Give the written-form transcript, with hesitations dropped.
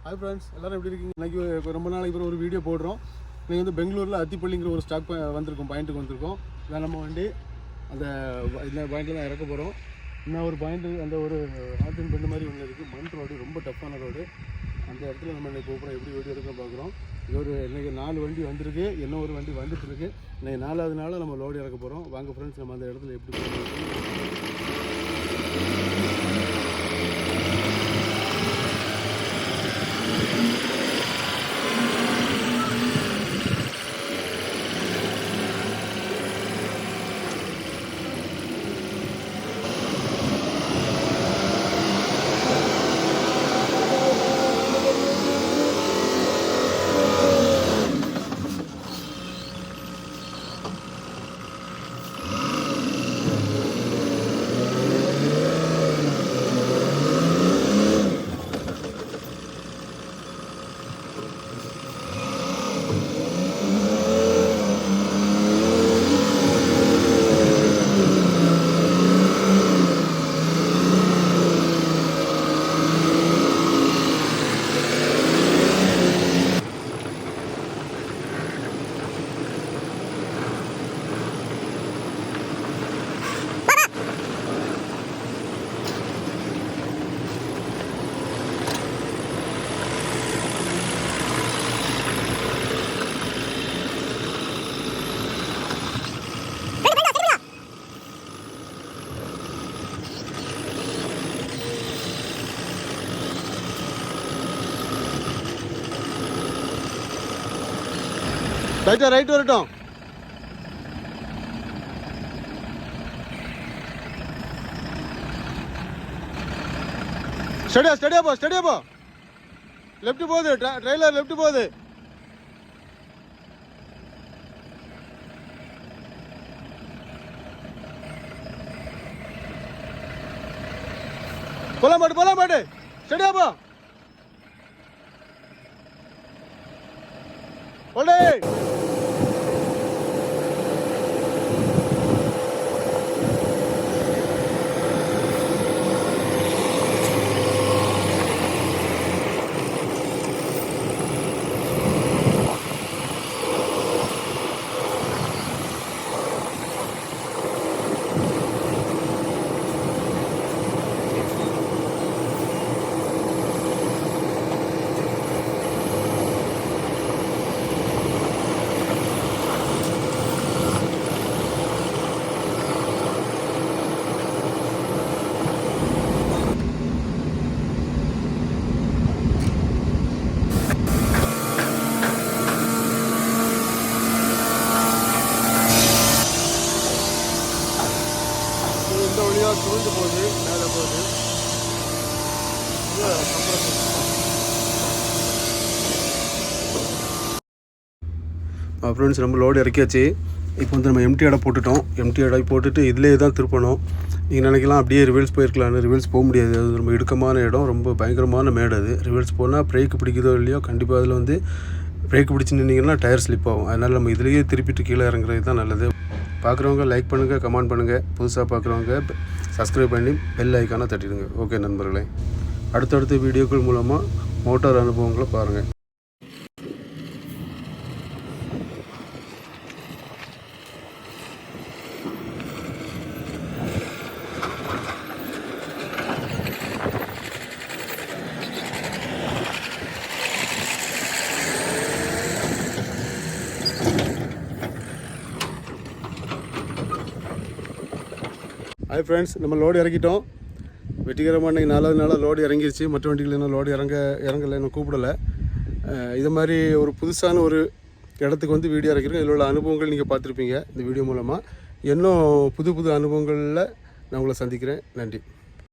Hi friends, எல்லோரும் எப்படி இருக்கீங்க? இன்றைக்கி ரொம்ப நாளைக்கு ஒரு வீடியோ போடுறோம். இன்றைக்கி வந்து பெங்களூரில் அத்திப்பள்ளிங்கிற ஒரு ஸ்டாக் வந்திருக்கோம், பாயிண்ட்டுக்கு வந்திருக்கோம். இதான் நம்ம வண்டி அந்த இந்த பாயிண்ட்டில் தான் இறக்க போகிறோம். இன்னும் ஒரு பாயிண்ட்டு அந்த ஒரு ஆட்டின் பெண்டு மாதிரி ஒன்று இருக்குது. மண் ரோடு, ரொம்ப டஃப்பான ரோடு. அந்த இடத்துல நம்ம இன்றைக்கி போகிறோம், எப்படி வீடியோ எடுக்க பார்க்குறோம். இது ஒரு இன்றைக்கி 4 வண்டி வந்திருக்கு, என்ன ஒரு வண்டி வந்துட்டு இருக்குது. இன்றைக்கி 4வது நாள் நம்ம லோடு இறக்க போகிறோம். வாங்க ஃப்ரெண்ட்ஸ், நம்ம அந்த இடத்துல எப்படி போகிறோம். ரைட் வரட்டும். ஸ்டடியா போ. லெஃப்ட் போகுது, ட்ரெயிலர் லெஃப்ட் போகுது. போலாம் பாட்டு ஸ்டடியா போ. ஒடே சுருண்டு போகுது, மேலே போகுது. ஃப்ரெண்ட்ஸ், நம்ம லோடு இறக்கியாச்சு. இப்போ வந்து நம்ம எம்டி இடம் போட்டுட்டோம். எம்டி இடம் போட்டுட்டு இதிலே தான் திருப்பணும். நீங்கள் நினைக்கலாம் அப்படியே ரிவர்ஸ் போயிருக்கலான்னு. ரிவர்ஸ் போக முடியாது, அது ரொம்ப இடுக்கமான இடம், ரொம்ப பயங்கரமான மேடு. அது ரிவர்ஸ் போனால் பிரேக் பிடிக்குதோ இல்லையோ, கண்டிப்பாக அதில் வந்து பிரேக் பிடிச்சி நின்னீங்கன்னா டயர் ஸ்லிப் ஆகும். அதனால் நம்ம இதிலேயே திருப்பிட்டு கீழே இறங்குறது தான் நல்லது. பார்க்குறவங்க லைக் பண்ணுங்கள், கமெண்ட் பண்ணுங்கள். புதுசாக பார்க்குறவங்க சப்ஸ்கிரைப் பண்ணி பெல் ஐக்கானை தட்டிடுங்க. ஓகே நண்பர்களே, அடுத்தடுத்த வீடியோக்கள் மூலமாக மோட்டார் அனுபவங்களை பாருங்கள். ஹாய் ஃப்ரெண்ட்ஸ், நம்ம லோடு இறக்கிட்டோம். வெற்றிகரமாக இன்றைக்கி 4வது நாளாக லோடு இறங்கிருச்சு. மற்ற வண்டிகள் இன்னும் லோடு இறங்கலை, இன்னும் கூப்பிடலை. இது மாதிரி ஒரு புதுசான ஒரு இடத்துக்கு வந்து வீடியோ இறக்கிறோம். இதில் உள்ள அனுபவங்கள் நீங்கள் பார்த்துருப்பீங்க இந்த வீடியோ மூலமாக. இன்னும் புது அனுபவங்களில் நான் உங்களை சந்திக்கிறேன். நன்றி.